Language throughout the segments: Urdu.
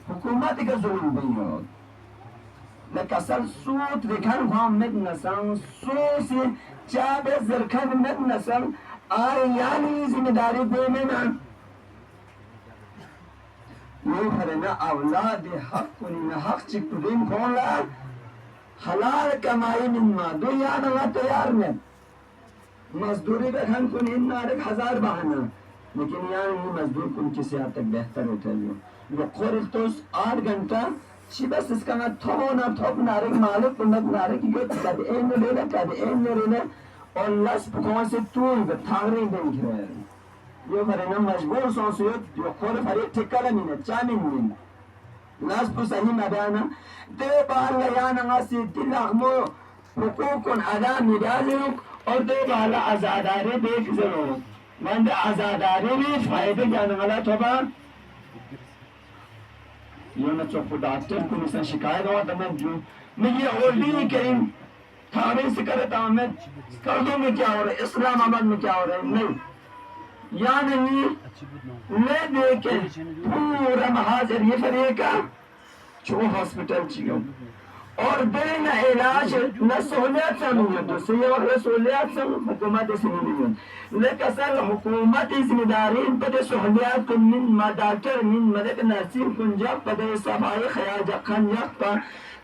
حکومتی که ظلم بیاد لکسل سوت ریکن هم مدنسن سوسی چاب زرکن مدنسن یعنی زمیداری بیمنن یو هرنا اولاد حق کنین حق چی کدیم کھولا حلال کمائی من ما دو یعنی اللہ تیار میں مزدوری بکھن کنین نارک 1000 بہانا لیکن یعنی مزدور کن کسی حد تک بہتر ہوتا ہے یہ قرل توس 8 گھنٹہ چی بس اس کا نا تھونا تھوپ نارک مالک کنت نارک یہ کب این لینا کب این لینا اور لس پکوان سے توی بتھاگری بین گھر یو فرنا مجبور سونسیوت یو قرل فریق ٹکر مینه چامین مین لس پو صحیح مبانا دے بالا یانا غاسی دل اغمو حقوق ادا میدازنک اور دے بالا ازاداری بیک زنک من دے ازاداری بھی فائدہ جانا غلا توبا یوں نہ چوکو ڈاکٹر کو مثلا شکایت ہوا تو میں یہ اولی کریم تھانے سے کرتا ہوں میں کردوں میں کیا ہو رہا ہے اسلام آباد میں کیا ہو رہا ہے نہیں یعنی میں دیکھیں پورا محاضر یہ فریقہ چو ہاسپٹل چیئے اور بین علاج نہ سہولیات سمجھیں تو سیئے اور سہولیات سمجھیں حکومت سمجھیں لیکن سر حکومت ذمہ دارین پدے سہولیات کن من ڈاکٹر من مدد نرسین کن جب پدے صفائی خیال جکھن جب پا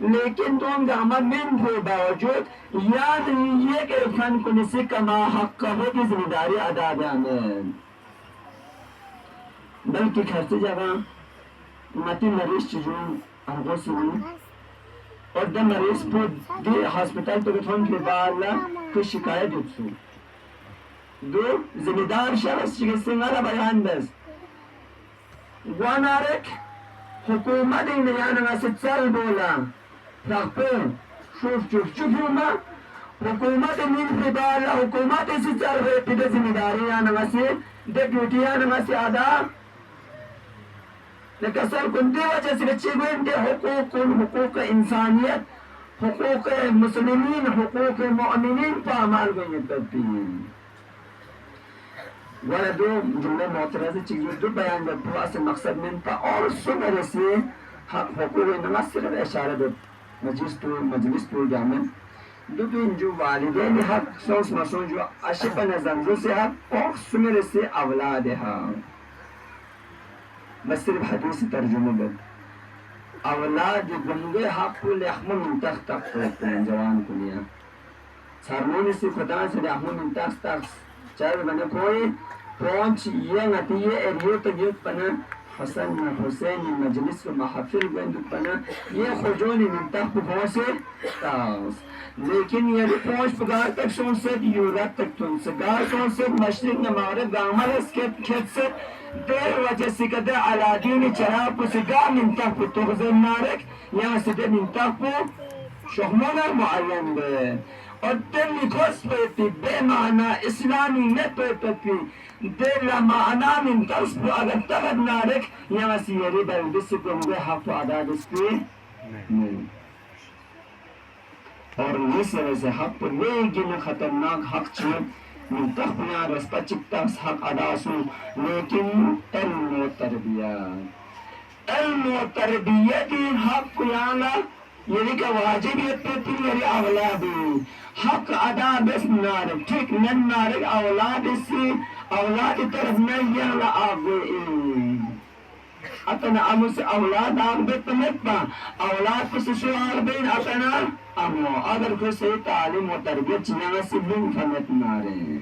لیکن دوم گاما من کے باوجود یاد یہ کہ فن کنسی کما حق ہو کی ذمہ داری ادا جانیں بلکہ خرچ جگہ متی مریض چیزوں ارگو سنی اور دا مریض پر دی ہاسپٹل تو گتھون کے بالا کوئی شکایت اتسو دو زمیدار شخص چیز سنگارا بیان بس وانارک حکومتی نیانا سے چل بولا رخپر شوف ما حکومت من کے بالا حکومت سے چل رہے پیدے زمیداری آنا سے ڈیپیوٹی آنا سے آدھا لیکن سر کن دی وجہ سے بچے گوئن دے حقوق انسانیت حقوق مسلمین حقوق مؤمنین پا عمال گوئن تدبین وانا دو جملے معترض چیزیں دو بیان دے پواس مقصد من پا اور سمر سے حقوق نمسر اشارہ دے مجلس پور جامن دو بین جو والدین حق سوس مسون جو اشپ نظر سے حق اور سمر سے اولاد حق بس صرف حدیث ترجمہ بد اولاد گنگے حق کو لحم من تخت ہوتے ہیں جوان کو لیا سرمون سے خدا سے لحم من تخت چار بنا کوئی پونچ یہ نتیجے ایریو تجیب پنا حسن حسین مجلس و محفل گندو پنا یہ خجونی من تخت پہنچے تاؤس لیکن یہ پونچ پگار تک شون سے یورت تک تن سے گار شون سے مشرق نمارب گامل اس کے کھت سے دیر وجہ سے کدر علادین چراپ سے گا من تخت تغزن نارک یہاں سے دے من تخت شہمونا معین دے اور دل نکوس پیتی بے معنی اسلامی نت پیتی دل معنی من تخت اگر تغد نارک یہاں سے یری بلدس گنگے حق و عداد اس کی نہیں اور اس وجہ سے حق پر لیکن خطرناک حق چھوڑ من تخبنا رسپا چکتا حق ادا سو لیکن علم و تربیت حق یانا یعنی کہ واجبیت پیتی میری اولادی حق ادا بس نارک ٹھیک نن نارک اولاد سے اولاد طرف نہیں یانا آگئی اتنا امس اولاد آگ بیت نتبا اولاد پس شوار بین اتنا امو اگر کوئی صحیح تعلیم و تربیت چنانا سے بین فنت نارے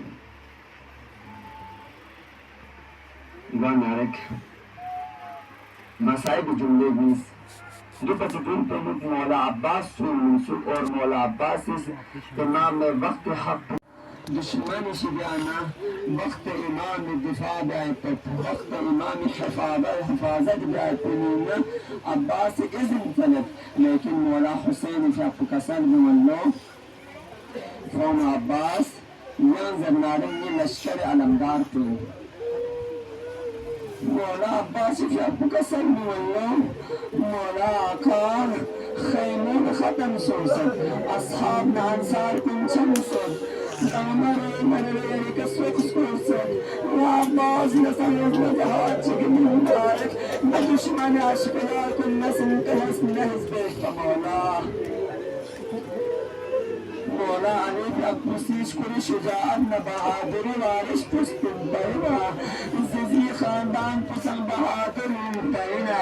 وانارک مسائب جملے بیس جو پچھتون پہنک مولا عباس سور منصور اور مولا عباس اس امام وقت حق دشمن شبیانا وقت امام دفاع بیعت وقت امام حفاظت بیعت نینا عباس اذن طلب لیکن مولا حسین شاپ کسل بولو فون عباس یانظر نارنگی لشکر علمدار تو مولا عباس شاپ کسل بولو مولا آکار خیمون ختم سوزد اصحاب نانسار کن چم سوزد Amare manere ka sokos konser wa baz na sanat wa jahad chigin mubarak بدشمن أشقيا كنا سنتهس نهز بيك مولا مولا عليك أبوسيش كل شجاعة بهادري وارش پستن بينا زيزي خاندان پسن بهادر بينا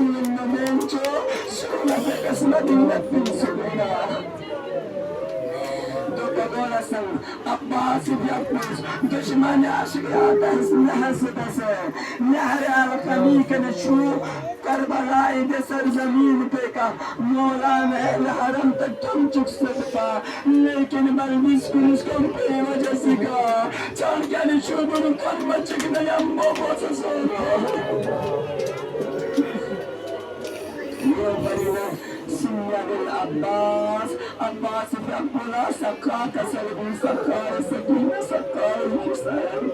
من منجو شغلة قسمة النبي سبحانه دولا سن أباس بيقوس دشمن عشقيات اسمها سبسة نهر الخميك نشوف كربلاء بسر زمين بيكا مولانا الحرم تكتم صدقا لكن ملمس كنسكم في وجسكا چان كان شوبر قلب چكنا يمو بوسسونو سميا بالعباس عباس بأقبلا سكاك سلبي سكار سكينة سكار الحسين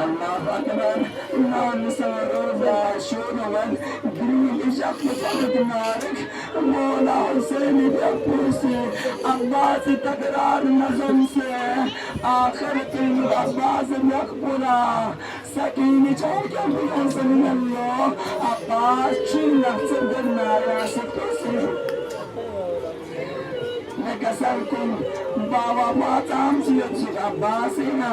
الله أكبر نام سروزا شورون قريب إشاق مصابت نارك مولا حسين بأقبوسي عباس تقرار نظم سے آخر تلم عباس بأقبلا سكينة چوكا بحسن الله عباس چين نفسر درنا يا سكوسي نكسركم بابا ما تامسيت عباسنا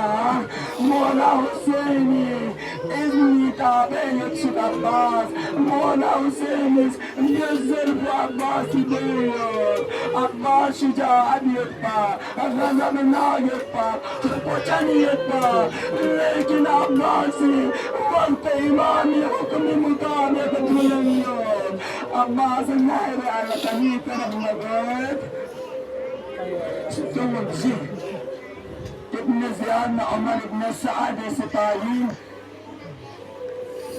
مولا حسيني إذني تابعيت عباس مولا حسيني يزر عباس بيوت عباس شجاعة يتبا غنمنا يتبا وجني يتبا لكن عباسي وانت إمامي حكم مطابق تلنيون عباس النهر على قنيت رحمة ثم بزيد ابن زياد عمر بن سعد ستايين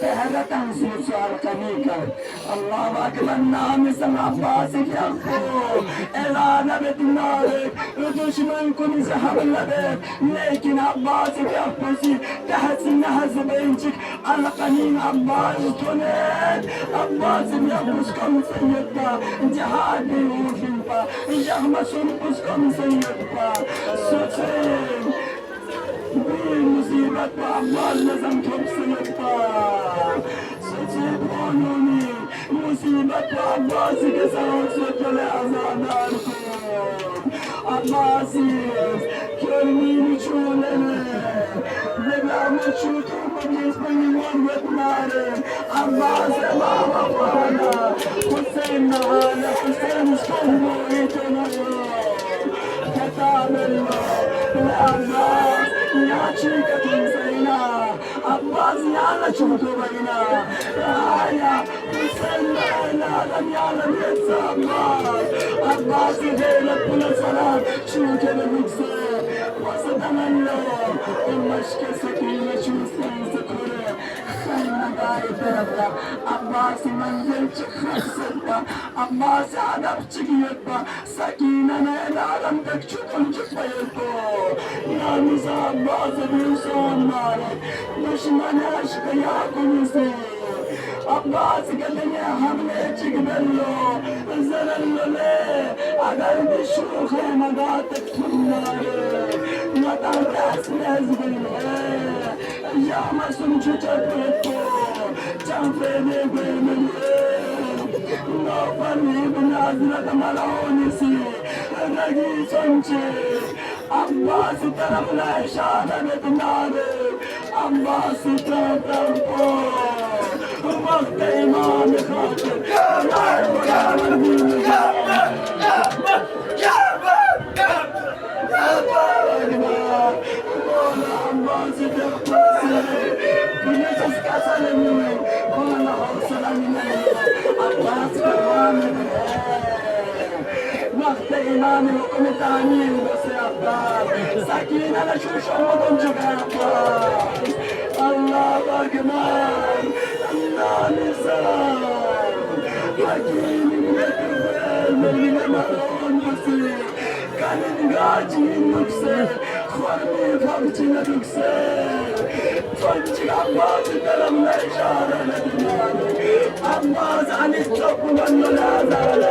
فهذا تنزيل سؤال كميكا الله أكبر نام سمع عباسك يا أخو إلى نبت نارك دشمن كن زحب لبيك لكن عباسك يا أخوسي تحسن هزبينك على قنين عباس تنين عباس يا أخوسكم سيدنا جهادي وفنفا جهمس أخوسكم سيدنا سوسين مصيبة عباس لازم تبصيبها ستبونوني مصيبة عباس كسرت سجل أعزاداركم عباسي كرميني شولنا لبعم تشوتوا بالنسبة لمرة ناري عباس ما وفانا حسين معانا حسين شكوه ويتنا كتاب الله العباس يا شيكة تنسينا عباس يا لشوكو بينا يا حسين لا لم يعلم ينسى عباس عباس غيرك كل صلاة شوكة المكسر وصدنا الله المشكة سكينة شو سكرة خلنا داي تربنا عباس منزل خسرنا عباس عدب تجيبنا سكينة نعلم تكشكم جبيتو يا نساء عباس بيوسون مالك دشمن أشقياكم يسير عباس قدني حملة تقبلو زرلو ليه أقل بشوخ مقاتك تناري مقام راس نزبل يا مسلم جتبتو جنفيني بيمن نوفني بنازلة ملعونسي نقي سنجي عباس طرف لا إشارة بناري عباس تتربو وقت إمام خاطر وقت إمام الأمتانين بس يا أبطال سكينة لشوش أمضن جبهة الله أكبر الله نزار حكيم من الكفر من المرون بسيط كان نقاجي نكسر خرمي فمتنا نكسر تونجي عباس الدلم لإشارة لدنياني عباس عن التوب من لا زال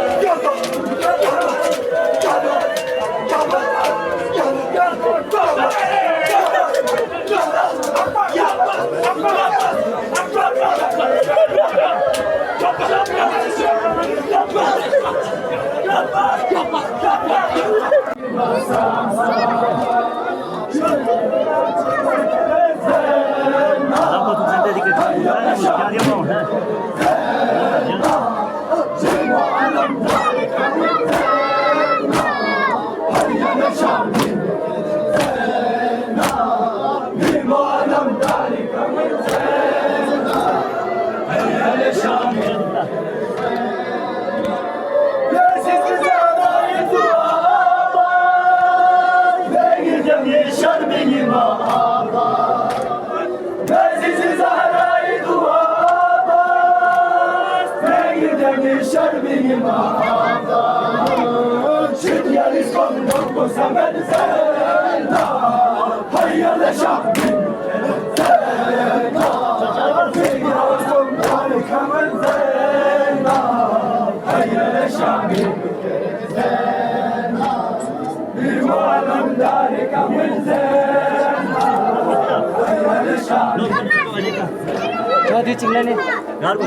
Di chingla ni. Garbu.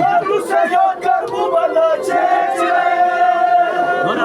garbu bala cheche Mana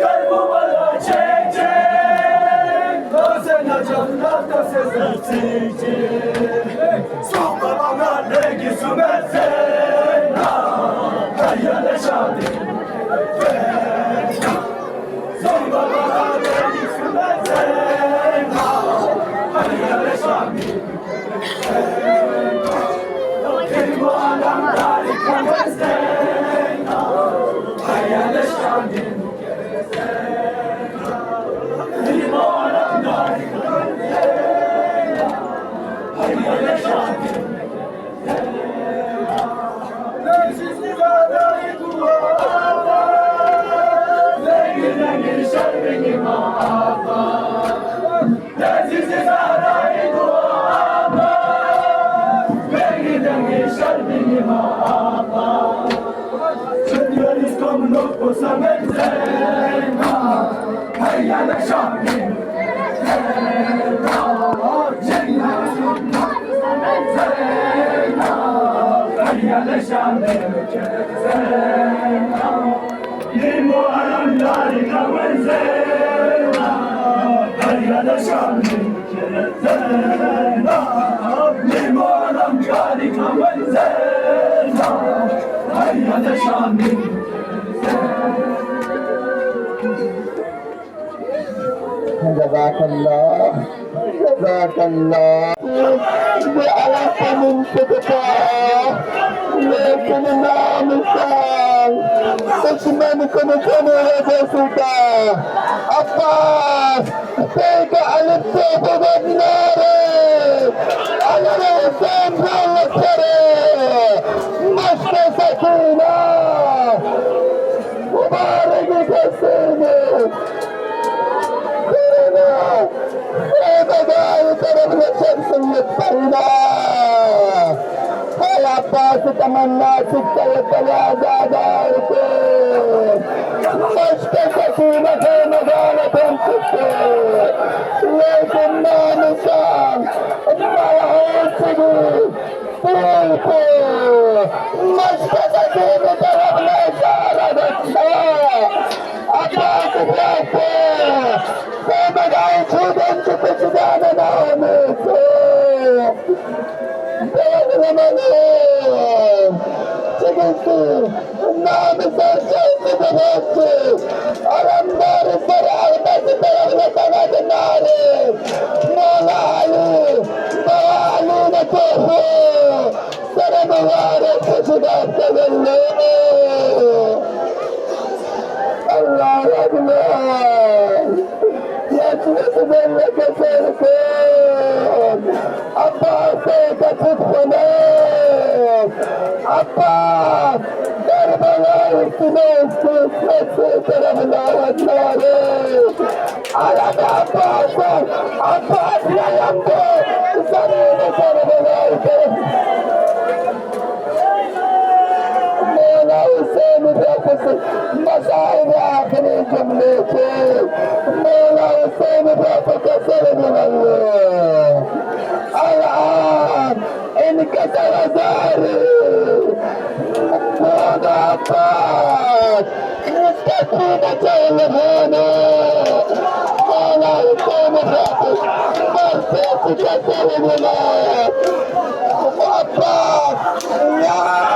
garbu bala cheche Kose na jannat se zilche Sumba bana legi sumetse na hayale shadi Sumba bana legi sumetse na hayale shadi Kelbo alam dari kameste na hayale shadi Jazakallah, jazakallah. بعرف من تقطع لكن نعم الشام اسمن كنكن وجسدا عباس فيك على السيف بالنار على الحسين بالسري مشت سكينة مبارك كسيني كرنا من الشمس المطمئنة يا عباس تمنى ستة وثلاثة داركم مشتكتون في مدانة ستة لكن ما نشام ما يحسدوا فيكم مشتكتون طلبنا إشارة الشاء عباس الثلاثة Student Presidente namin Pwede naman sige namin sa Chelsea Benesse alam na rin para ang nasitarang na pangalan namin mga ali na toho sa namangarap Presidente ng Lino Allah Akbar Yasmin Nakaserkon Apa Sekatut Khonet Apa Darbalar Sinestis Mesih Terablawan Nari Alam apa Apa Nayambo Sarina Terablawan مولا حسین واپس مسائل آخری جملے سے مولا حسین واپس اثر بلو الان انکسر ازاری مولا پاک مستقیم چل ہونا مولا حسین واپس مرسیس کسر بلو محبت یا